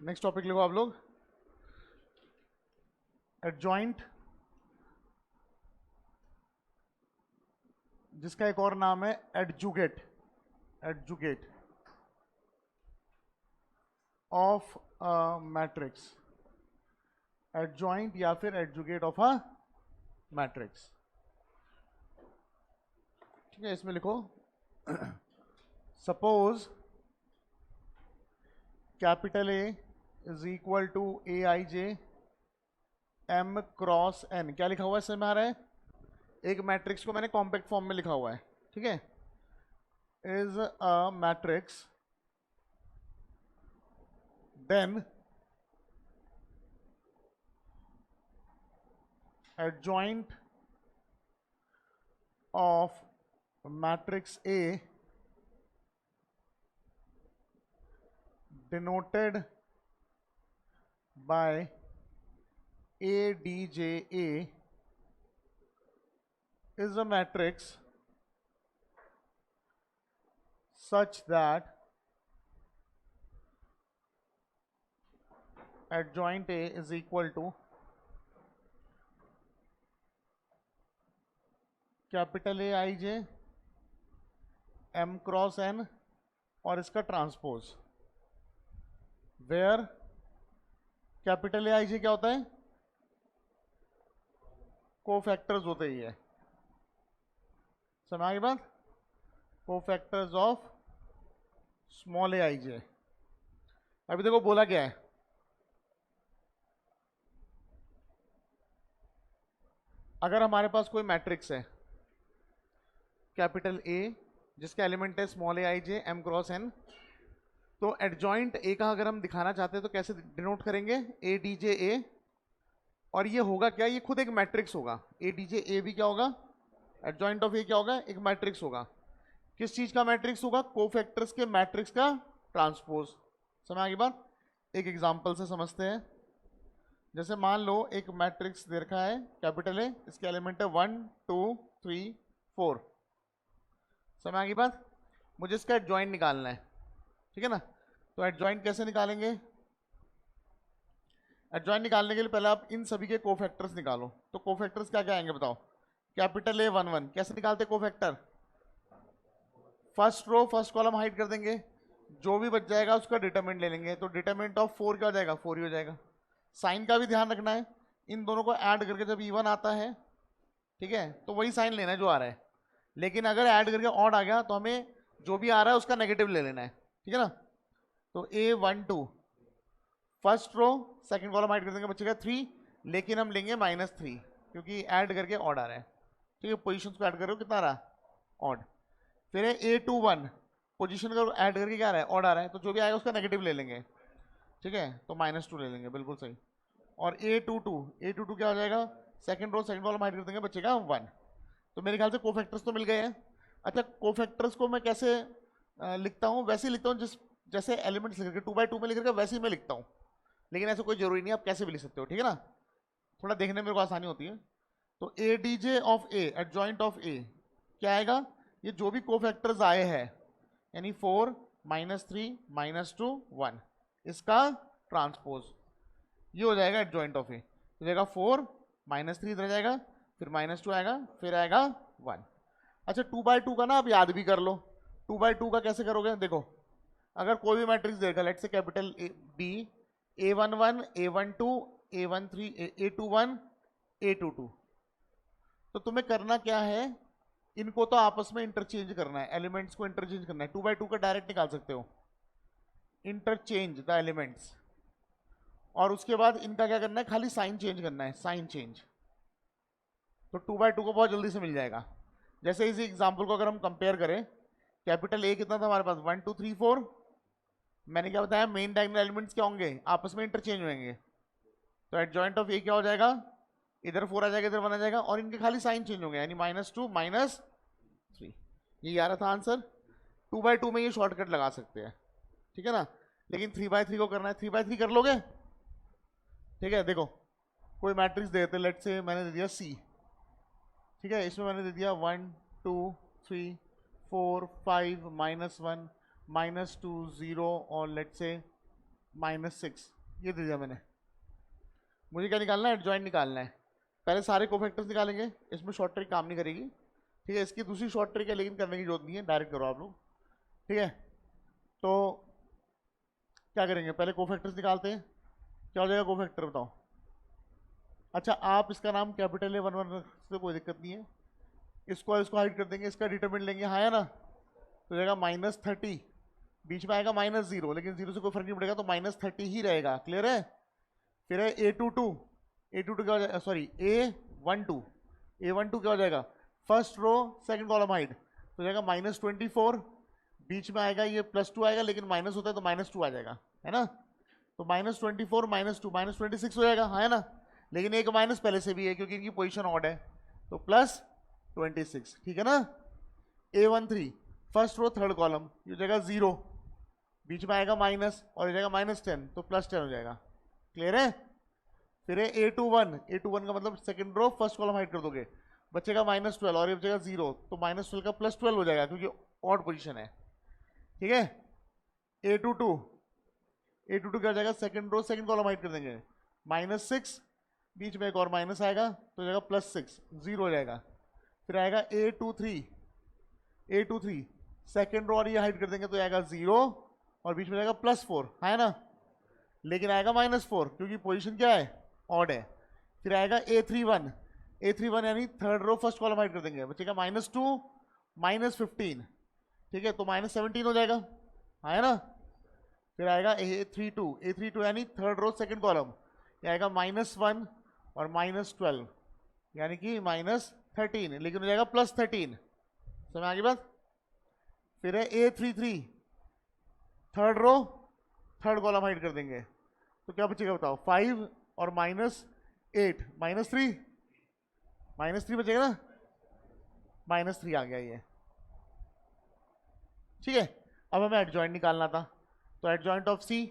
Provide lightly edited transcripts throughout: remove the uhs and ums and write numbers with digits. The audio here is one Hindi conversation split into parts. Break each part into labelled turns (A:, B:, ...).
A: नेक्स्ट टॉपिक लिखो आप लोग, एडजॉइंट, जिसका एक और नाम है एडजुगेट, एडजुगेट ऑफ अ मैट्रिक्स, एडजॉइंट या फिर एडजुगेट ऑफ अ मैट्रिक्स। ठीक है, इसमें लिखो suppose capital A is equal to A I J M cross N. क्या लिखा हुआ है इसमें आ रहा है, एक मैट्रिक्स को मैंने कॉम्पैक्ट फॉर्म में लिखा हुआ है। ठीक है, is a matrix then adjoint of matrix A denoted by ADJA is a matrix such that adjoint A is equal to capital A I J M cross N और इसका transpose, where capital A I J क्या होता है, कोफैक्टर्स होते ही है। समझ आई बात, cofactors of small A I जे। अभी देखो बोला क्या है, अगर हमारे पास कोई मैट्रिक्स है कैपिटल ए जिसका एलिमेंट है small A I J M cross N, तो एडजॉइंट ए का अगर हम दिखाना चाहते हैं तो कैसे डिनोट करेंगे, ए डी जे ए, और ये होगा क्या, ये खुद एक मैट्रिक्स होगा। ए डी जे ए भी क्या होगा, एडजॉइंट ऑफ ए क्या होगा, एक मैट्रिक्स होगा। किस चीज का मैट्रिक्स होगा, कोफैक्टर्स के मैट्रिक्स का ट्रांसपोज। समझ आ गई बात, एक एग्जांपल से समझते हैं। जैसे मान लो एक मैट्रिक्स दे रखा है कैपिटल ए, इसके एलिमेंट है 1 2 3 4। समझ आ गई बात, मुझे इसका एडजॉइंट निकालना है। ठीक है ना, तो एडजॉइंट कैसे निकालेंगे, एडजॉइंट निकालने के लिए पहले आप इन सभी के कोफैक्टर्स निकालो। तो कोफैक्टर्स क्या क्या आएंगे बताओ, कैपिटल ए 1 1, कैसे निकालते cofactor, first row first column hide कर देंगे, जो भी बच जाएगा उसका डिटरमिनेंट ले लेंगे। तो डिटरमिनेंट ऑफ 4 क्या हो जाएगा, 4 ही हो जाएगा। साइन का भी ध्यान रखना है, इन दोनों को ऐड करके जब इवन आता है, ठीक है, तो वही साइन लेना है जो आ रहा है। लेकिन अगर ऐड करके ऑड आ गया तो हमें जो भी आ रहा है उसका नेगेटिव ले लेना है। ठीक है ना, तो A12 first row second column hide कर देंगे, बचेगा 3, लेकिन हम लेंगे -3 क्योंकि ऐड करके ऑड आ रहा है। ठीक है, पोजीशन को ऐड कर रहे हो, कितना आ रहा है ऑड। फिर है A21, पोजीशन को ऐड करके क्या आ रहा है, ऑड आ रहा है, तो जो भी आएगा उसका नेगेटिव ले लेंगे। ठीक है, तो -2 ले लेंगे, बिल्कुल सही। और A22 क्या हो जाएगा, second row second column hide कर देंगे, बचेगा 1। तो मेरे ख्याल से कोफैक्टर्स तो मिल गए हैं। अच्छा, कोफैक्टर्स को मैं कैसे लिखता हूँ, वैसे ही लिखता हूँ जैसे एलिमेंट्स लिख करके 2 by 2 में लिख करके वैसे ही मैं लिखता हूँ, लेकिन ऐसा कोई जरूरी नहीं, आप कैसे भी लिख सकते हो। ठीक है ना, थोड़ा देखने में मेरे को आसानी होती है। तो A D J of A, adjoint of A क्या आएगा, ये जो भी कोफैक्टर्स आए हैं यानी 4 -3 -2 1, इसका ट्रांसपोज, ये हो जाएगा एडजॉइंट ऑफ ए। हो जाएगा 4 -3 इधर जाएगा, फिर -2 आएगा, फिर आएगा 1। अच्छा, 2 by 2 का ना आप याद भी कर लो। 2 by 2 का कैसे करोगे, देखो अगर कोई भी मैट्रिक्स देगा, let's say capital B, A11 A12 A13 A21 A22, तो तुम्हें करना क्या है, इनको तो आपस में इंटरचेंज करना है, एलिमेंट्स को इंटरचेंज करना है। 2 by 2 का डायरेक्ट निकाल सकते हो, इंटरचेंज द एलिमेंट्स, और उसके बाद इनका क्या करना है, खाली साइन चेंज करना है, साइन चेंज। तो 2 by 2 को बहुत जल्दी से मिल जाएगा। जैसे इसी एग्जाम्पल को अगर हम कंपेयर करें, कैपिटल ए कितना था हमारे पास, 1 2 3 4, मैंने क्या बताया, मेन डायगोनल एलिमेंट्स क्या होंगे, आपस में इंटरचेंज होंगे। तो एडजॉइंट ऑफ ए क्या हो जाएगा, इधर 4 आ जाएगा, इधर 1 आ जाएगा, और इनके खाली साइन चेंज होंगे, यानी -2 -3। ये आ रहा था आंसर। 2 by 2 में ये शॉर्टकट लगा सकते हैं। ठीक है ना, लेकिन 3 by 3 को करना है, 3 by 3 कर लोगे। ठीक है, देखो कोई मैट्रिक्स दे देते, लेट से मैंने दे दिया सी। ठीक है, इसमें मैंने दे दिया 1 2 3 4 5 -1 -2 0 और लेट से -6 ये दे दिया मैंने। मुझे क्या निकालना है? एडजॉइंट निकालना है। पहले सारे कोफैक्टर्स निकालेंगे, इसमें शॉर्ट ट्रिक काम नहीं करेगी, ठीक है। इसकी दूसरी शॉर्ट ट्रिक है लेकिन करने की जरूरत नहीं है, डायरेक्ट करो आप लोग, ठीक है। तो क्या करेंगे, पहले कोफैक्टर्स निकालते हैं। क्या हो जाएगा कोफैक्टर बताओ? अच्छा, आप इसका नाम कैपिटल A11 से कोई दिक्कत नहीं है, इसको और इसको हाइड कर देंगे, इसका डिटरमिनेंट लेंगे, हाँ है ना। तो जाएगा -30, बीच में आएगा -0, लेकिन 0 से कोई फर्क नहीं पड़ेगा, तो -30 ही रहेगा। क्लियर है? फिर है A22 क्या हो जाएगा, सॉरी A12 क्या हो जाएगा? First row second column hide, तो जाएगा -24, बीच में आएगा ये +2 आएगा, लेकिन माइनस होता है तो -2 आ जाएगा, है ना। तो -24 -2 -26 हो जाएगा, हाँ है ना। लेकिन एक माइनस पहले से भी है क्योंकि इनकी पोजीशन ऑड है, तो +26, ठीक है ना। A13 first row third column, ये हो जाएगा 0, बीच में आएगा माइनस और ये जाएगा -10, तो +10 हो जाएगा। क्लियर है? फिर है A21 का मतलब second row first column hide कर दोगे, बचेगा -12 और ये बचेगा 0, तो -12 का +12 हो जाएगा क्योंकि ऑड पोजीशन है, ठीक है। A22 क्या हो जाएगा? Second row second column hide कर देंगे, -6, बीच में एक और माइनस आएगा तो हो जाएगा +6, 0 हो जाएगा। फिर आएगा A23 सेकंड रो और ये हाइड कर देंगे तो आएगा 0 और बीच में जाएगा +4, है ना। लेकिन आएगा -4 क्योंकि पोजीशन क्या है? ऑड है। फिर आएगा A31 यानी third row first column hide कर देंगे, बचेगा -2 -15, ठीक है, तो -17 हो जाएगा, है ना। फिर आएगा A32 यानी थर्ड रो सेकंड कॉलम, ये आएगा -1 और -12 यानी कि -13, लेकिन हो जाएगा +13, समझ आ गई बात। फिर है A33 third row third column hide कर देंगे, तो क्या बचेगा बताओ? 5 और -8 -3 बचेगा ना, -3 आ गया ये, ठीक है। अब हमें एडजॉइंट निकालना था, तो एडजॉइंट ऑफ C,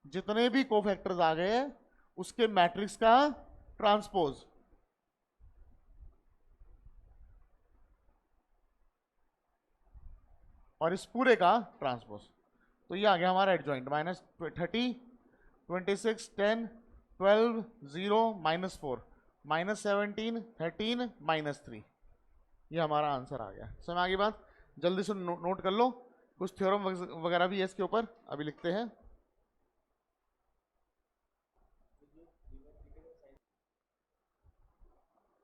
A: जितने भी कोफैक्टर्स आ गए उसके मैट्रिक्स का ट्रांसपोज, और इस पूरे का ट्रांसपोज, तो ये आ गया हमारा एडजॉइंट। -30 26 10 12 0 -4 -17 13 -3, ये हमारा आंसर आ गया। समझ आ गई बात? जल्दी से नोट कर लो, कुछ थ्योरम वगैरह भी है इसके ऊपर, अभी लिखते हैं।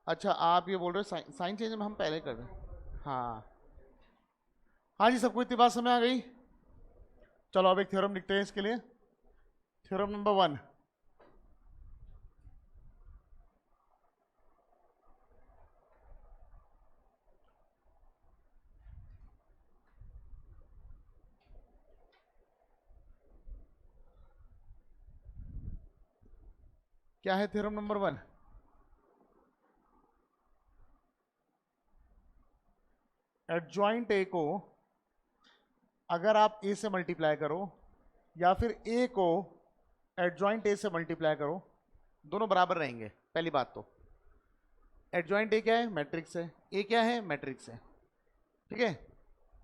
A: अच्छा, आप ये बोल रहे हो साइन चेंज में हम पहले कर रहे हैं, हाँ हाँ जी, सबको इतनी बात समझ आ गई। चलो अब एक थ्योरम लिखते हैं इसके लिए। थ्योरम नंबर 1, क्या है थ्योरम नंबर 1? एडजॉइंट ए को अगर आप ए से मल्टीप्लाई करो या फिर ए को एडजॉइंट ए से मल्टीप्लाई करो, दोनों बराबर रहेंगे। पहली बात तो एडजॉइंट ए क्या है? मैट्रिक्स है। ए क्या है? मैट्रिक्स है, ठीक है।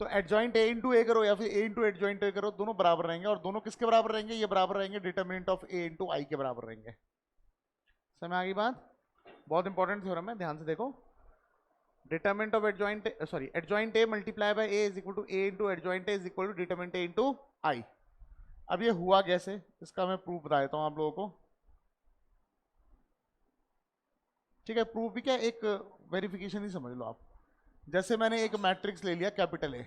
A: तो एडजॉइंट ए इंटू ए करो या फिर ए इंटू एडजॉइंट ए करो, दोनों बराबर रहेंगे। और दोनों किसके बराबर रहेंगे? ये बराबर रहेंगे डिटरमिनेंट ऑफ ए इंटू आई के बराबर रहेंगे। समझ आ गई बात? बहुत इंपॉर्टेंट थ्योरम है, ध्यान से देखो। Determinant of adjoint A multiply by A is equal to A into adjoint A is equal to determinant A into I. अब ये हुआ कैसे, इसका मैं प्रूफ बता देता हूं आप लोगों को, ठीक है। प्रूफ भी क्या, एक वेरिफिकेशन ही समझ लो आप। जैसे मैंने एक मैट्रिक्स ले लिया कैपिटल ए,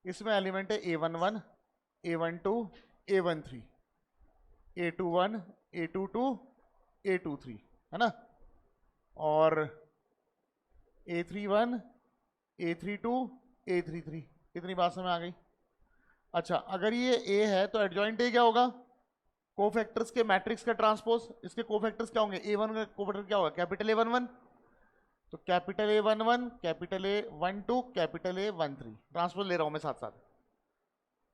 A: इसमें एलिमेंट है A11 A12 A13 A21 A22 A23, है ना। और A31 A32 A33, इतनी बात समझ आ गई। अच्छा, अगर ये A है तो एडजॉइंट ए क्या होगा? कोफैक्टर्स के मैट्रिक्स का ट्रांसपोज। इसके कोफैक्टर्स क्या होंगे? A1 का कोफैक्टर क्या होगा? कैपिटल A11, तो capital A11 capital A12 capital A13, transpose ले रहा हूं मैं साथ साथ।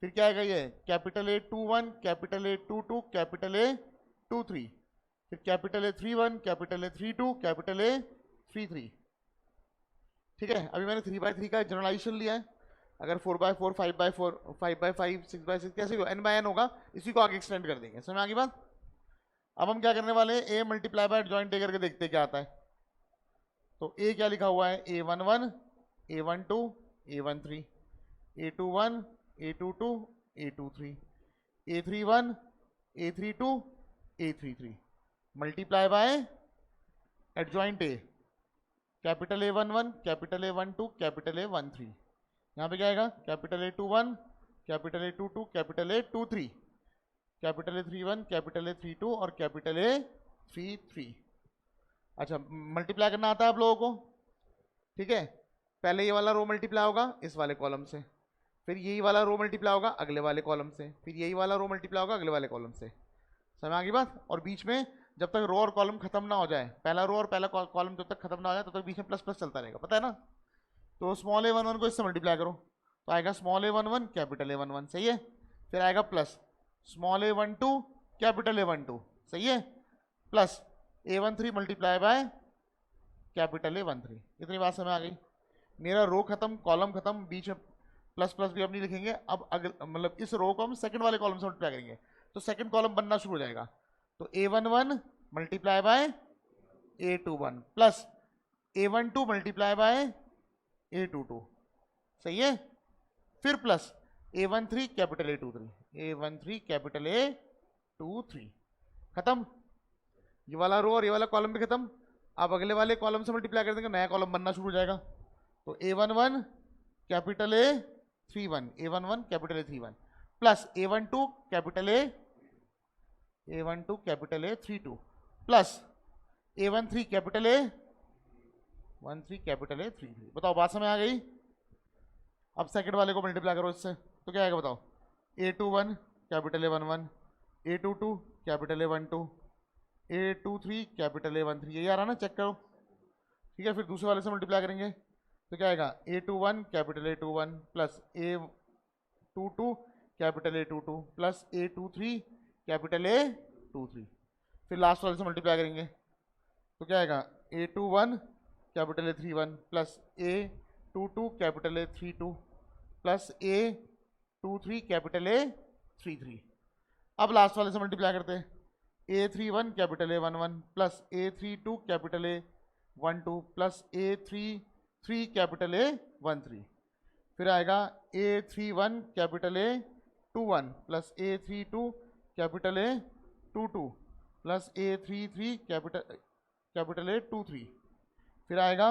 A: फिर क्या आएगा? ये capital A21 capital A22 capital A23, फिर capital A31 capital A32 capital A33, ठीक है। अभी मैंने 3/3 का जनरलाइजेशन लिया है। अगर 4/4, 5/4, 5/5, 6/6 कैसे हो, n बाय n होगा, इसी को आगे एक्सटेंड कर देंगे। समझ में आ गई बात? अब हम क्या करने वाले हैं, a मल्टीप्लाई बाय एडजॉइंट ए करके देखते हैं क्या आता है। तो a क्या लिखा हुआ है, a11, a12, a13, a21, a22, a23, a31, a32, a33 multiply by adjoint A, capital A11, capital A12, capital A13, यहाँ पे क्या आएगा, capital A21, capital A22, capital A23, capital A31, capital A32 और कैपिटल A33। अच्छा, मल्टीप्लाई करना आता है आप लोगों को, ठीक है। पहले ये वाला रो मल्टीप्लाई होगा इस वाले कॉलम से, फिर यही वाला रो मल्टीप्लाई होगा अगले वाले कॉलम से, फिर यही वाला रो मल्टीप्लाई होगा अगले वाले कॉलम से। समझ आ गई बात? और बीच में जब तक रो और कॉलम खत्म ना हो जाए, पहला रो और पहला कॉलम जब तक खत्म ना हो जाए, तब तक बीच में प्लस प्लस चलता रहेगा, पता है ना। तो स्मॉल a11 को इससे मल्टीप्लाई करो, तो आएगा स्मॉल a11 कैपिटल A11, सही है। फिर आएगा plus small a12 capital A12, सही है, plus A13 multiply by capital A13। इतनी बात समझ आ गई। मेरा रो खत्म, कॉलम खत्म, बीच में प्लस प्लस भी अब नहीं लिखेंगे। अब अगले मतलब इस रो को हम सेकंड वाले कॉलम से मल्टीप्लाई करेंगे, तो सेकंड कॉलम बनना शुरू हो जाएगा। तो A11 multiply by A21 plus A12 multiply by A22, सही है। फिर plus A13 capital A23, A13 capital A23, खत्म। ये वाला रो और ये वाला कॉलम भी खत्म। अब अगले वाले कॉलम से मल्टीप्लाई कर देंगे, नया कॉलम बनना शुरू हो जाएगा। तो A11 capital A31, A11 capital A31 plus A12 capital A12 capital A32 plus A13 capital A13 capital A33। बताओ बात समझ आ गई? अब सेकंड वाले को मल्टीप्लाई करो इससे, तो क्या आएगा बताओ, A21 capital A11, A22 capital A12, A23 capital A13, यही आ रहा ना, चेक करो, ठीक है। फिर दूसरे वाले से मल्टीप्लाई करेंगे, तो क्या आएगा, A21 capital A21 plus A22 capital A22 plus A23 capital A23। फिर लास्ट वाले से मल्टीप्लाई करेंगे, तो क्या आएगा, A21 capital A31 plus A22 capital A32 plus A23 capital A33। अब लास्ट वाले से मल्टीप्लाई करते हैं, A31 capital A11 plus A32 capital A12 plus A33 capital A13। फिर आएगा A31 capital A21 plus A32 capital A22 plus A33 capital A23। फिर आएगा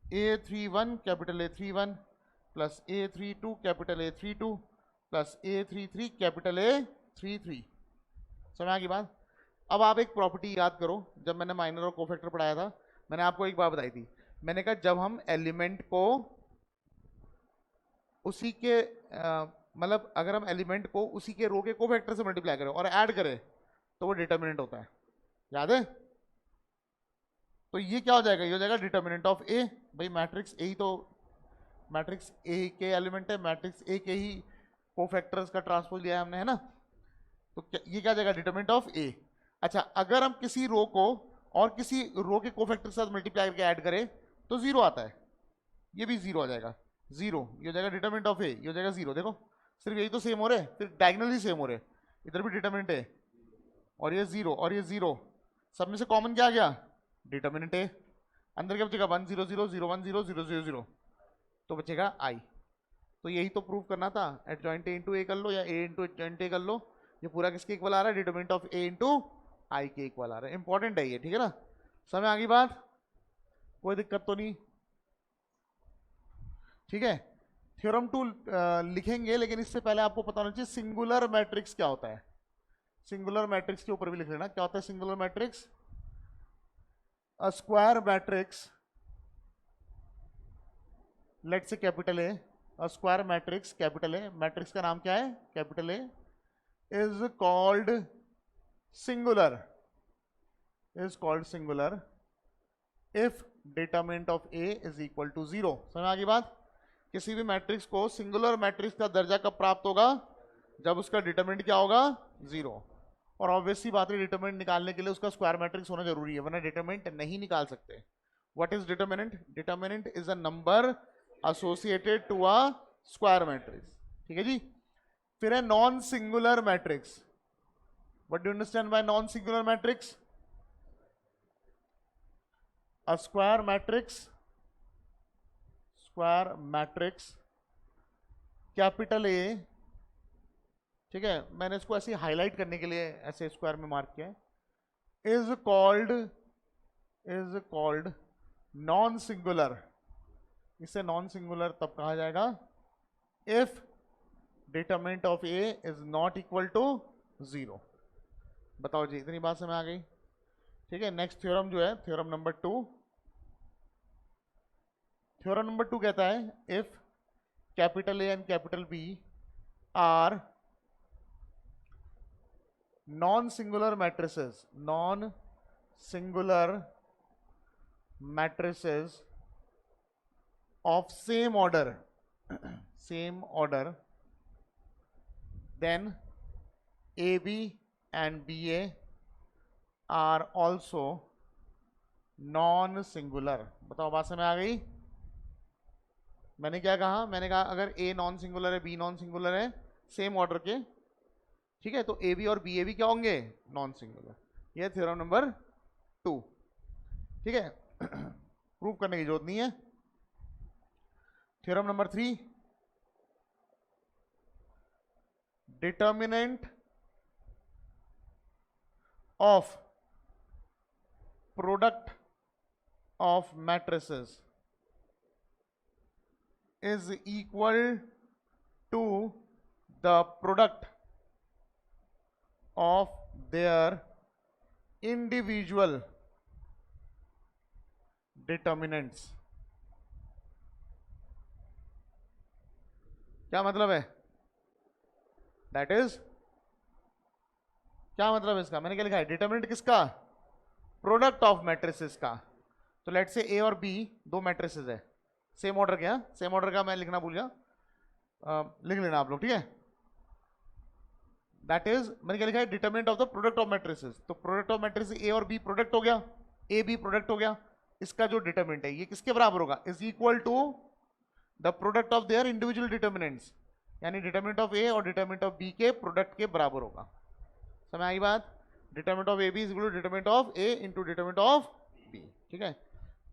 A: A31 capital A31 plus A32 capital A32 plus A33 capital A33। समझ आ गई बात? अब आप एक प्रॉपर्टी याद करो, जब मैंने माइनर और कोफैक्टर पढ़ाया था, मैंने आपको एक बात बताई थी। मैंने कहा जब हम एलिमेंट को उसी के मतलब अगर हम एलिमेंट को उसी के रो के कोफैक्टर से मल्टीप्लाई करें और ऐड करें तो वो डिटर्मिनेंट होता है, याद है? तो ये क्या हो जाएगा, ये हो जाएगा डिटर्मिनेंट ऑफ ए। भाई मैट्रिक्स ए ही तो मैट्रिक्स ए के एलिमेंट है, मैट्रिक्स ए के ही कोफैक्टर्स का ट्रांसपोज लिया है हमने, है ना। तो ये क्या हो जाएगा, डिटर्मिनेंट ऑफ ए। अच्छा, अगर हम किसी रो को और किसी रो के कोफैक्टर के साथ मल्टीप्लाई करके ऐड करें तो जीरो आता है, ये भी जीरो आ जाएगा, जीरो। ये हो जाएगा डिटर्मिनेंट ऑफ ए, ये हो जाएगा जीरो। देखो सिर्फ यही तो सेम हो रहे हैं, फिर डायगोनली सेम हो रहे हैं, इधर भी डिटर्मिनेंट है और ये जीरो और ये जीरो, सब में से कॉमन क्या आ गया, डिटर्मिनेंट ए। अंदर क्या बचेगा, 1 0 0 0 1 0 0 0 0, तो बचेगा आई। तो यही तो प्रूव करना था, एडजॉइंट ए इंटू ए कर लो या ए इंटू एडजॉइंट ए कर लो, ये पूरा किसके इक्वल आ रहा है, डिटर्मिनेंट ऑफ ए इंटू आई के इक्वल आ रहा है। इंपॉर्टेंट है ये, ठीक है ना। समझ आ गई बात? कोई दिक्कत तो नहीं, ठीक है। थ्योरम 2 लिखेंगे, लेकिन इससे पहले आपको पता होना चाहिए सिंगुलर मैट्रिक्स क्या होता है। सिंगुलर मैट्रिक्स के ऊपर भी लिख लेना क्या होता है singular matrix. A square matrix, let's say capital A, a square matrix capital A, matrix का नाम क्या है, capital A, is called singular, is called singular if determinant of A is equal to 0। समझ आ गई बात? किसी भी मैट्रिक्स को सिंगुलर मैट्रिक्स का दर्जा कब प्राप्त होगा, जब उसका डिटर्मिनेंट क्या होगा, 0। और ऑब्वियस सी बात है, डिटर्मिनेंट निकालने के लिए उसका स्क्वायर मैट्रिक्स होना जरूरी है, वरना डिटर्मिनेंट नहीं निकाल सकते। What is determinant? Determinant is a number associated to a square matrix, ठीक है जी। फिर है non singular matrix. What do you understand by non singular matrix? A square matrix capital ए, ठीक है, मैंने इसको ऐसे हाईलाइट करने के लिए ऐसे स्क्वायर में मार्क किया है, इज कॉल्ड नॉन सिंगुलर। इसे नॉन सिंगुलर तब कहा जाएगा if determinant of A is not equal to 0। बताओ जी, इतनी बात समझ आ गई? ठीक है, नेक्स्ट थ्योरम जो है थ्योरम नंबर 2। थ्योरम नंबर 2 कहता है if capital A and capital B are non singular matrices of same order then AB and BA are also non singular। बताओ बात समझ आ गई? मैंने क्या कहा? मैंने कहा अगर A नॉन सिंगुलर है, B नॉन सिंगुलर है, सेम ऑर्डर के, ठीक है, तो AB और BA भी क्या होंगे? Non singular. ये थ्योरम नंबर 2, ठीक है। प्रूव करने की जरूरत नहीं है। Theorem number 3, determinant of product of matrices is equal to the product of their individual determinants। क्या मतलब है? दैट इज, क्या मतलब है इसका? मैंने क्या लिखा है? डिटर्मिनेंट किसका? प्रोडक्ट ऑफ मैट्रिसेस का। तो लेट से ए और बी दो मैट्रिसेस है, सेम ऑर्डर के, सेम ऑर्डर का, मैं लिखना भूल गया, लिख लेना आप लोग, ठीक है। दैट इज, मैंने क्या लिखा है? Determinant of the product of matrices. तो प्रोडक्ट ऑफ मैट्रिसेस ए और बी प्रोडक्ट हो गया, ए बी प्रोडक्ट हो गया, इसका जो डिटरमिनेंट है ये किसके बराबर होगा? Is equal to the product of their individual determinants, यानी डिटरमिनेंट ऑफ ए और डिटरमिनेंट ऑफ बी के प्रोडक्ट के बराबर होगा। समझ आई बात? Determinant of A B is equal to determinant of A into determinant of B, ठीक है।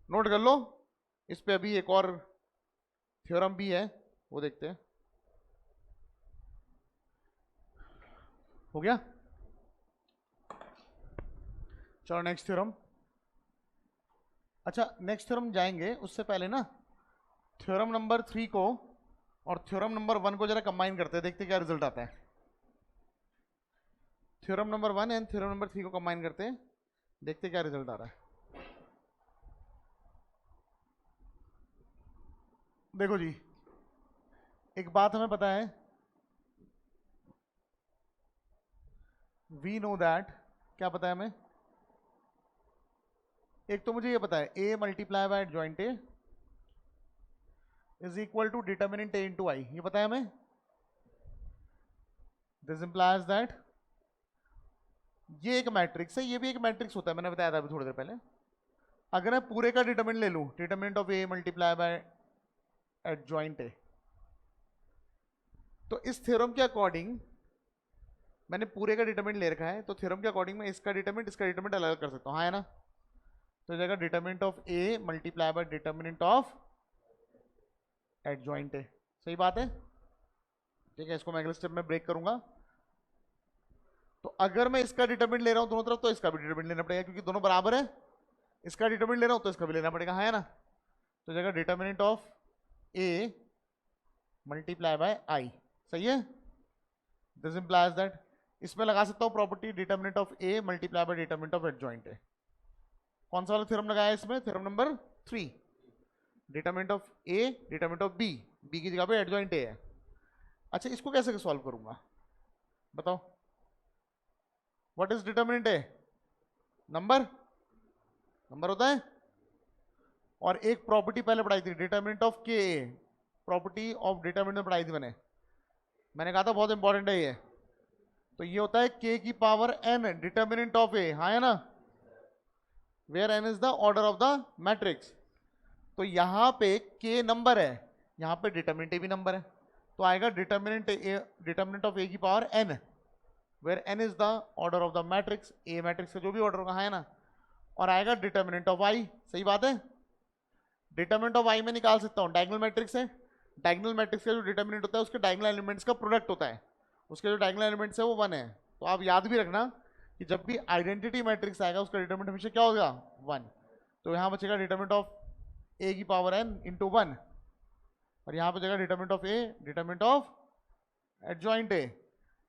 A: नोट कर लो। इस पे अभी एक और थ्योरम भी है, वो देखते हैं। हो गया? चलो नेक्स्ट थ्योरम। अच्छा, नेक्स्ट थ्योरम जाएंगे उससे पहले ना थ्योरम नंबर 3 को और थ्योरम नंबर 1 को जरा कंबाइन करते हैं, देखते क्या रिजल्ट आता है। Theorem number 1 and theorem number 3 को कंबाइन करते हैं, देखते क्या रिजल्ट आ रहा है। देखो जी, एक बात हमें पता है, वी नो दैट, क्या पता है हमें? एक तो मुझे ये पता है a multiply by adjoint a is equal to determinant a into I, ये पता है हमें। दिस इंप्लाइज दैट ये एक मैट्रिक्स है, ये भी एक मैट्रिक्स होता है, मैंने बताया था अभी थोड़ी देर पहले। अगर मैं पूरे का डिटर्मिनेंट ले लूं, determinant of a multiply by adjoint a, तो इस थ्योरम के अकॉर्डिंग मैंने पूरे का डिटरमिनेंट ले रखा है, तो थ्योरम के अकॉर्डिंग मैं इसका डिटरमिनेंट अलग कर सकता हूँ, हाँ है ना। तो जाएगा determinant of A multiply by determinant of adjoint ए। सही बात है, ठीक है। इसको मैं अगले स्टेप में ब्रेक करूंगा। तो अगर मैं इसका डिटरमिनेंट ले रहा हूं दोनों तरफ, तो इसका भी डिटरमिनेंट लेना पड़ेगा, क्योंकि दोनों बराबर है। इसका डिटरमिनेंट ले रहा हूं तो इसका भी लेना पड़ेगा, हाँ है ना। तो जाएगा determinant of A multiply by I, सही है। दिस इंप्लाइज दैट, इसमें लगा सकता हूं property determinant of A multiply by determinant of adjoint A. कौन सा वाला थ्योरम लगाया है इसमें? Theorem number 3, determinant of A determinant of B, B की जगह पे एडजॉइंट ए है। अच्छा, इसको कैसे सॉल्व करूंगा बताओ? What is determinant A? Number होता है। और एक प्रॉपर्टी पहले पढ़ाई थी, डिटरमिनेंट ऑफ के ए, प्रॉपर्टी ऑफ डिटरमिनेंट पढ़ाई थी मैंने कहा था बहुत इंपॉर्टेंट है ये। तो ये होता है k की power n determinant of A, हाँ है ना, where n is the order of the matrix. तो यहां पे k नंबर है, यहां पे डिटरमिनेंट ए भी नंबर है, तो आएगा डिटर्मिनेंट ऑफ ए की power n, where n is the order of the matrix, A matrix का जो भी ऑर्डर होगा है ना, और आएगा डिटर्मिनेंट ऑफ आई। सही बात है, डिटर्मिनेंट ऑफ आई में निकाल सकता हूँ, डायगोनल मैट्रिक्स है, डायगोनल मैट्रिक्स का जो डिटर्मिनेंट होता है उसके डायगोनल एलिमेंट्स का प्रोडक्ट होता है, उसके जो डायगोनल एलिमेंट्स है वो 1 है। तो आप याद भी रखना कि जब भी आइडेंटिटी मैट्रिक्स आएगा उसका डिटर्मिनेंट हमेशा क्या होगा, 1। तो यहाँ बचेगा डिटर्मिनेंट ऑफ ए की पावर n इंटू 1, और यहाँ बचेगा determinant of A, determinant of adjoint ए।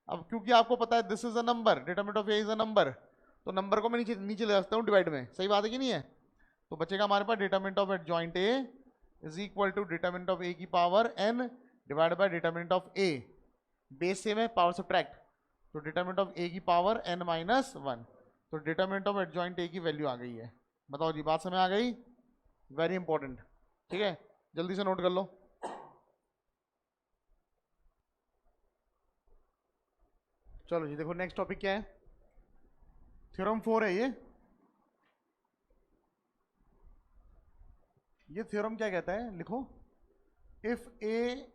A: अब क्योंकि आपको पता है this is a number, determinant of A is a number, तो नंबर को मैं नीचे नीचे ले सकता हूँ डिवाइड में। सही बात है कि नहीं है? तो बचेगा हमारे पास determinant of adjoint A is equal to determinant of A की power n divide by determinant of A, base same है, पावर सब्ट्रैक्ट, तो डिटर्मिनेंट ऑफ ए की पावर n माइनस 1। तो डिटर्मिनेंट ऑफ एडजॉइंट ए की वैल्यू आ गई है। बताओ जी, बात समझ आ गई? वेरी इंपॉर्टेंट, ठीक है, जल्दी से नोट कर लो। चलो जी, देखो नेक्स्ट टॉपिक क्या है, थ्योरम 4 है ये थ्योरम क्या कहता है, लिखो, if A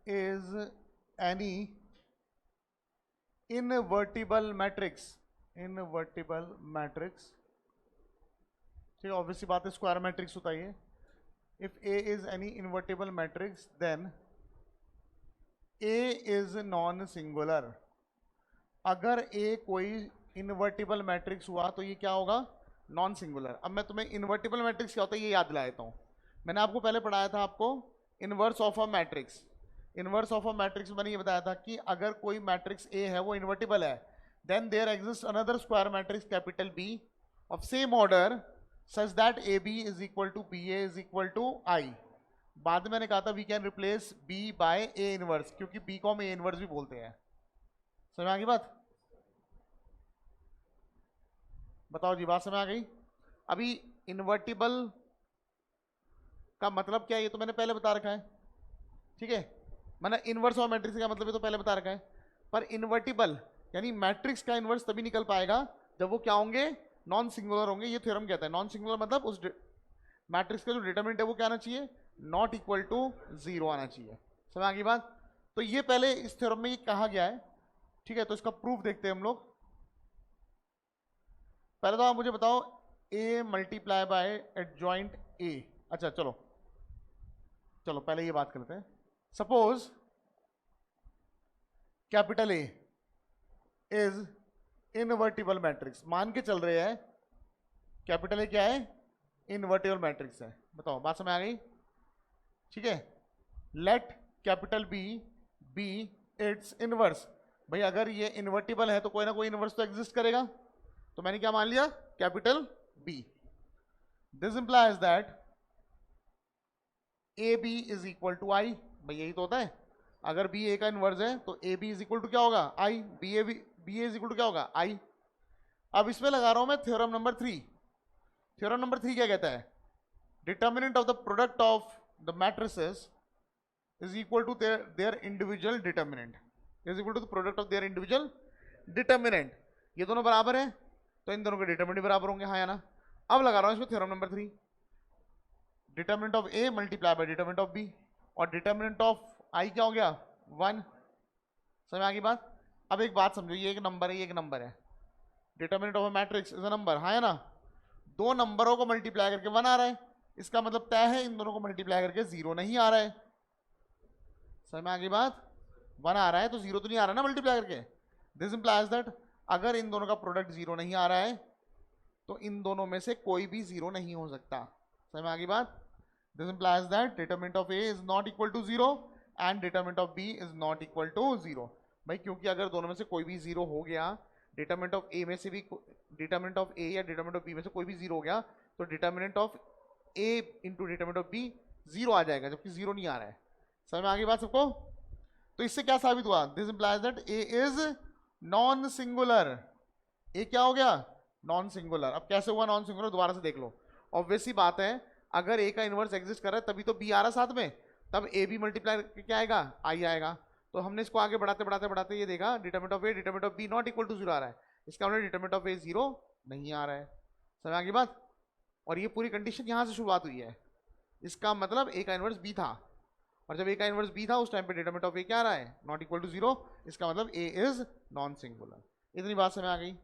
A: is any invertible matrix, invertible matrix, ठीक है, ऑब्वियसली बात है, स्क्वायर मैट्रिक्स होता है ये। If A is any invertible matrix then A is non singular. अगर ए कोई इनवर्टिबल मैट्रिक्स हुआ तो ये क्या होगा, नॉन सिंगुलर। अब मैं तुम्हें इनवर्टिबल मैट्रिक्स क्या होता है ये याद दिला देता हूँ। मैंने आपको पहले पढ़ाया था आपको inverse of a matrix. Inverse of a matrix मैंने ये बताया था कि अगर कोई मैट्रिक्स ए है वो इनवर्टिबल है, then there exist another square matrix capital B of same order such that A B is equal to B A is equal to I. बाद में मैंने कहा था we can replace B by A inverse, क्योंकि बी को हम ए इनवर्स भी बोलते हैं। समझ में आ गई बात? बताओ जी, बात समझ आ गई? अभी इनवर्टिबल का मतलब क्या है ये तो मैंने पहले बता रखा है, ठीक है, मैंने इनवर्स ऑफ मैट्रिक्स का मतलब ये तो पहले बता रखा है। पर इनवर्टिबल यानी मैट्रिक्स का इनवर्स तभी निकल पाएगा जब वो क्या होंगे, नॉन सिंगुलर होंगे। ये थ्योरम कहता है नॉन सिंगुलर मतलब उस मैट्रिक्स का जो डिटरमिनेंट है वो क्या आना चाहिए, नॉट इक्वल टू 0 आना चाहिए। समझ आ गई बात? तो ये पहले इस थ्योरम में ये कहा गया है, ठीक है। तो इसका प्रूफ देखते हैं हम लोग। पहले तो आप मुझे बताओ a multiply by adjoint a। अच्छा चलो चलो पहले ये बात करते हैं। Suppose capital A is invertible matrix, मान के चल रहे हैं कैपिटल A क्या है, इनवर्टिबल मैट्रिक्स है। बताओ बात समझ आ गई? ठीक है, let capital B be its inverse. भाई अगर ये इनवर्टिबल है तो कोई ना कोई इनवर्स तो एग्जिस्ट करेगा। तो मैंने क्या मान लिया, capital B। This implies that A B is equal to I. भाई यही तो होता है, अगर बी ए का इनवर्स है तो A B is equal to क्या होगा, I. B A is equal to क्या होगा, आई। अब इसमें लगा रहा हूं मैं थ्योरम नंबर 3। थ्योरम नंबर 3 क्या कहता है, determinant of the product of the matrices is equal to their individual determinant, is equal to the product of their individual determinant. ये दोनों बराबर है तो इन दोनों के डिटर्मिनेंट बराबर होंगे, हाँ या ना। अब लगा रहा हूं इसमें theorem number 3, determinant of A multiply by determinant of B, और डिटर्मिनेंट ऑफ आई क्या हो गया, 1। समझ आ गई बात? अब एक बात समझो, ये एक नंबर है, ये एक नंबर है, determinant of a matrix is a number, हाँ या ना। दो नंबरों को मल्टीप्लाई करके 1 आ रहा है, इसका मतलब तय है इन दोनों को मल्टीप्लाई करके 0 नहीं आ रहा है। समझ में आ गई बात? 1 आ रहा है तो 0 तो नहीं आ रहा ना मल्टीप्लाई करके। दिस इंप्लाइज दैट अगर इन दोनों का प्रोडक्ट 0 नहीं आ रहा है तो इन दोनों में से कोई भी 0 नहीं हो सकता। समझ में आ गई बात? This implies that determinant of A is not equal to 0 and determinant of B is not equal to 0। भाई क्योंकि अगर दोनों में से कोई भी 0 हो गया, डिटर्मिनेंट ऑफ A में से भी, डिटर्मिनेंट ऑफ A या डिटर्मिनेंट ऑफ B में से कोई भी 0 हो गया तो determinant of A into determinant of B 0 आ जाएगा, जबकि 0 नहीं आ रहा है। समझ में आ गई बात सबको? तो इससे क्या साबित हुआ, this implies that A is non singular. A क्या हो गया, नॉन सिंगुलर। अब कैसे हुआ नॉन सिंगुलर, दोबारा से देख लो। ऑब्वियसली बात है, अगर ए का इनवर्स एग्जिस्ट कर रहा है तभी तो बी आ रहा है साथ में, तब ए बी मल्टीप्लाई क्या आएगा, आई आएगा। तो हमने इसको आगे बढ़ाते बढ़ाते बढ़ाते ये देखा determinant of A determinant of B not equal to 0 आ रहा है, इसका मतलब डिटरमिनेंट ऑफ ए 0 नहीं आ रहा है। समझ आ गई बात? और ये पूरी कंडीशन यहाँ से शुरुआत हुई है, इसका मतलब ए का इनवर्स बी था और जब ए का इनवर्स बी था उस टाइम पे डिटरमिनेंट ऑफ ए क्या आ रहा है, नॉट इक्वल टू 0, इसका मतलब ए इज नॉन सिंगुलर। इतनी बात समझ आ गई।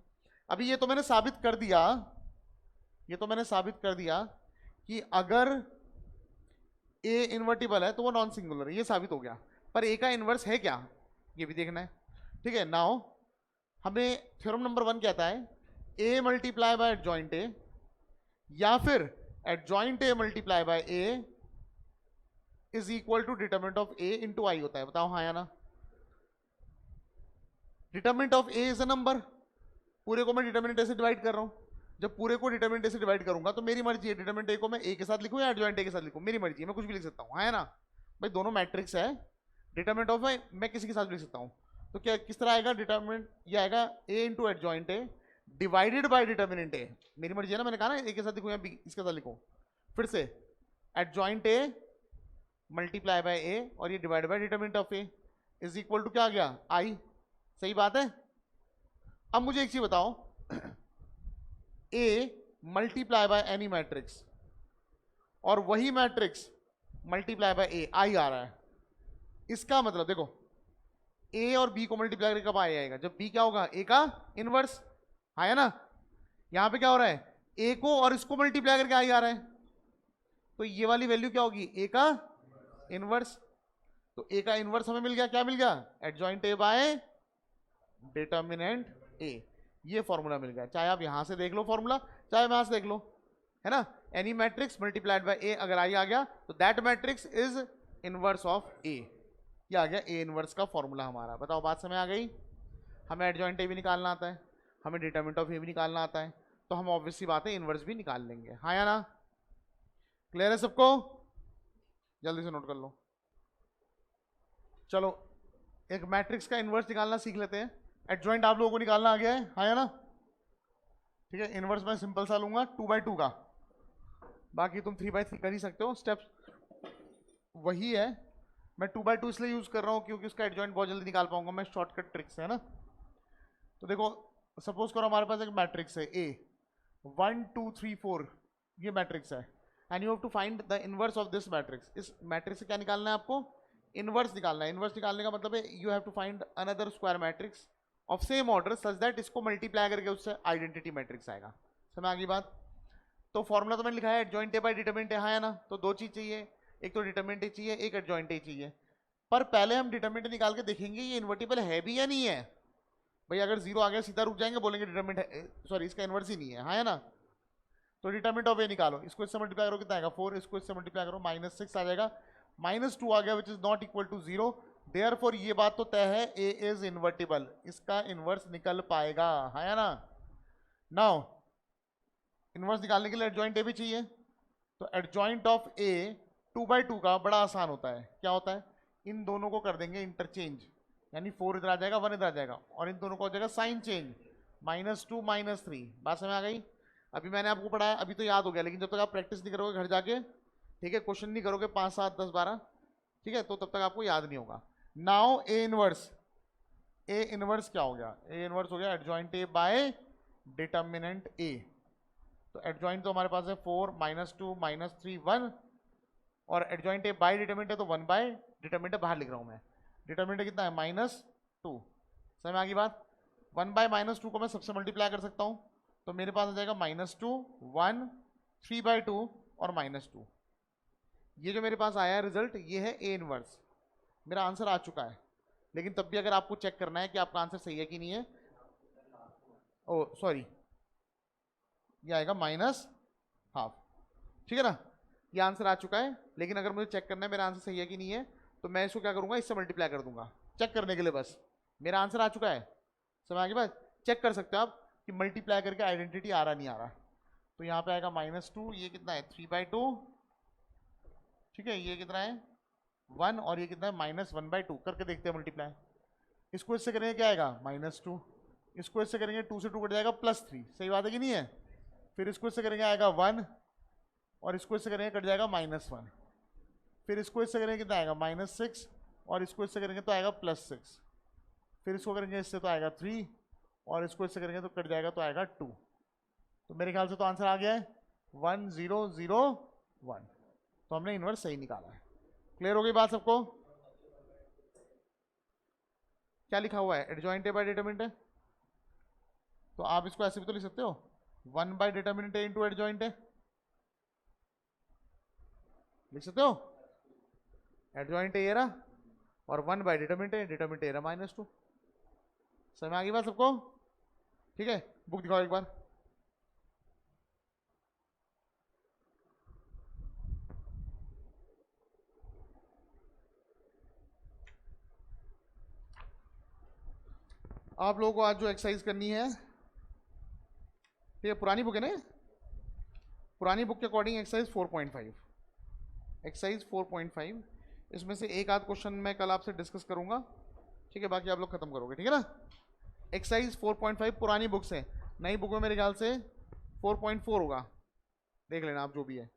A: अभी ये तो मैंने साबित कर दिया, ये तो मैंने साबित कर दिया कि अगर ए इन्वर्टिबल है तो वो नॉन सिंगुलर है, ये साबित हो गया। पर ए का इनवर्स है क्या, ये भी देखना है। ठीक है, नाउ हमें थ्योरम नंबर 1 कहता है A multiply by adjoint A या फिर adjoint A multiply by A is equal to determinant of A into I होता है। बताओ हाँ या ना। Determinant of A is a number, पूरे को मैं डिटरमिनेंट ए से डिवाइड कर रहा हूं। जब पूरे को डिटरमिनेंट ए से डिवाइड करूंगा तो मेरी मर्जी है डिटरमिनेंट ए को मैं ए के साथ लिखूं या एडजॉइंट ए के साथ लिखूं, मेरी मर्जी है, मैं कुछ भी लिख सकता हूं, हाँ या ना। भाई दोनों मैट्रिक्स है, डिटरमिनेंट ऑफ मैं किसी के साथ भी लिख सकता हूं। तो क्या किस तरह आएगा, डिटरमिनेंट ये आएगा A into adjoint A divided by determinant A, मेरी मर्जी है ना, मैंने कहा ना ए के साथ लिखूं या बी इसके साथ लिखूं। फिर से adjoint A multiply by A और ये divide by determinant of A is equal to क्या आ गया, आई। सही बात है। अब मुझे एक चीज बताओ, ए मल्टीप्लाई बाय एनी मैट्रिक्स और वही मैट्रिक्स मल्टीप्लाई बाय ए, आई आ रहा है, इसका मतलब देखो ए और बी को मल्टीप्लाई करके कब आई आएगा, जब बी क्या होगा, ए का इनवर्स, हाँ है ना। यहां पे क्या हो रहा है, ए को और इसको मल्टीप्लाई करके आई आ रहा है, तो ये वाली वैल्यू क्या होगी, ए का इनवर्स। तो ए का इनवर्स हमें मिल गया, क्या मिल गया, adjoint A by determinant A, ये फॉर्मूला मिल गया। चाहे आप यहां से देख लो फॉर्मूला, चाहे वहां से देख लो, है ना। Any matrix multiplied by A अगर आई आ गया तो that matrix is inverse of A, ये आ गया ए इनवर्स का फॉर्मूला हमारा। बताओ बात समझ आ गई। हमें एडजॉइंट ए भी निकालना आता है, हमें डिटरमिनेंट ऑफ ए भी निकालना आता है, तो हम ऑब्वियस सी बात है इनवर्स भी निकाल लेंगे, हाँ या ना। क्लियर है सबको, जल्दी से नोट कर लो। चलो एक मैट्रिक्स का इनवर्स निकालना सीख लेते हैं। एडजॉइंट आप लोगों को निकालना आ गया है, हाँ या ना। ठीक है, इनवर्स मैं सिंपल सा लूंगा 2/2 का, बाकी तुम 3/3 कर ही सकते हो, स्टेप्स वही है। मैं 2/2 इसलिए यूज कर रहा हूँ क्योंकि उसका एडजॉइंट बहुत जल्दी निकाल पाऊंगा मैं, शॉर्टकट ट्रिक्स है ना। तो देखो सपोज करो हमारे पास एक मैट्रिक्स है ए 1 2 3 4, ये मैट्रिक्स है, and you have to find the inverse of this matrix. इस मैट्रिक्स से क्या निकालना है आपको, इनवर्स निकालना है। इनवर्स निकालने का मतलब है you have to find another square matrix of same order such that इसको मल्टीप्लाई करके उससे आइडेंटिटी मैट्रिक्स आएगा। समझ आ गई बात। तो फॉर्मूला तो मैंने लिखा है adjoint A by determinant A, हाँ है ना। तो दो चीज चाहिए, एक तो डिटरमिनेंट ए चाहिए, एक एडजॉइंट ए चाहिए। पर पहले हम डिटरमिनेंट निकाल के देखेंगे ये इन्वर्टिबल है भी या नहीं है। भाई अगर 0 आ गया सीधा रुक जाएंगे, बोलेंगे डिटरमिनेंट है, सॉरी इसका इनवर्स ही नहीं है, हाँ है ना। तो डिटरमिनेंट ऑफ ए निकालो, इसको इससे मल्टीप्लाई करो कितना आएगा 4, इसको इससे मल्टीप्लाई करो -6 आ जाएगा, -2 आ गया which is not equal to 0। Therefore ये बात तो तय है ए इज इन्वर्टिबल, इसका इनवर्स निकल पाएगा, हाँ या ना। नाउ इनवर्स निकालने के लिए एडजॉइंट ए भी चाहिए, तो एडजॉइंट ऑफ ए 2/2 का बड़ा आसान होता है। क्या होता है, इन दोनों को कर देंगे इंटरचेंज, यानी 4 इधर आ जाएगा 1 इधर आ जाएगा, और इन दोनों को हो जाएगा साइन चेंज, -2 -3। बात समझ आ गई। अभी मैंने आपको पढ़ाया, अभी तो याद हो गया, लेकिन जब तक आप प्रैक्टिस नहीं करोगे घर जाके, ठीक है, क्वेश्चन नहीं करोगे 5 7 10 12, ठीक है, तो तब तक आपको याद नहीं होगा। Now A inverse, A inverse क्या हो गया, ए इनवर्स हो गया adjoint A by determinant A. तो एडजॉइंट तो हमारे पास है 4 -2 -3 1, और एडजॉइंट ए बाय डिटरमिनेंट है तो 1 बाय डिटरमिनेंट बाहर लिख रहा हूं मैं, डिटरमिनेंट कितना है -2। समझ में आ गई बात। 1 बाय -2 को मैं सबसे मल्टीप्लाई कर सकता हूं, तो मेरे पास आ जाएगा -2 1 3/2 और -2। ये जो मेरे पास आया है रिजल्ट, ये है ए इनवर्स। मेरा आंसर आ चुका है, लेकिन तब भी अगर आपको चेक करना है कि आपका आंसर सही है कि नहीं है, ओ सॉरी ये आएगा -½ ठीक है ना। ये आंसर आ चुका है, लेकिन अगर मुझे चेक करना है मेरा आंसर सही है कि नहीं है, तो मैं इसको क्या करूंगा, इससे मल्टीप्लाई कर दूंगा चेक करने के लिए, बस मेरा आंसर आ चुका है। समझ आ गई बात। चेक कर सकते हो आप कि मल्टीप्लाई करके आइडेंटिटी आ रहा नहीं आ रहा। तो यहाँ पे आएगा -2, ये कितना है 3/2, ठीक है, ये कितना है 1, और ये कितना है -1/2। करके देखते हैं मल्टीप्लाई। इसको इससे करेंगे क्या आएगा -2, इसको इससे करेंगे 2 से 2 कट जाएगा +3, सही बात है कि नहीं है। फिर इसको इससे करेंगे आएगा 1, और इसको इससे करेंगे कट जाएगा -1, फिर इसको इससे करेंगे कितना आएगा -6, और इसको इससे करेंगे तो आएगा +6, फिर इसको करेंगे इससे तो आएगा 3, और इसको इससे करेंगे तो कट जाएगा तो आएगा 2। तो मेरे ख्याल से तो आंसर आ गया है 1 0 0 1। तो हमने इनवर्स सही निकाला है। क्लियर हो गई बात सबको? क्या लिखा हुआ है? एडजॉइंट है बाय डिटरमिनेंट है, तो आप इसको ऐसे भी तो लिख सकते हो, 1 बाय डिटरमिनेंट है इंटू एडजॉइंट है, लिख सकते हो। एडजॉइंट है ये रहा, और 1 बाय डिटरमिनेंट है, डिटरमिनेंट है -2। समझ में आ गई बात सबको? ठीक है, बुक दिखाओ एक बार। आप लोगों को आज जो एक्सरसाइज करनी है, ठीक है, पुरानी बुक है ना, पुरानी बुक के अकॉर्डिंग एक्सरसाइज 4.5, एक्सरसाइज 4.5, इसमें से एक आध क्वेश्चन मैं कल आपसे डिस्कस करूंगा, ठीक है, बाकी आप लोग खत्म करोगे, ठीक है ना। एक्सरसाइज 4.5 पुरानी बुक से, नई बुक में मेरे ख्याल से 4.4 होगा, देख लेना आप जो भी है।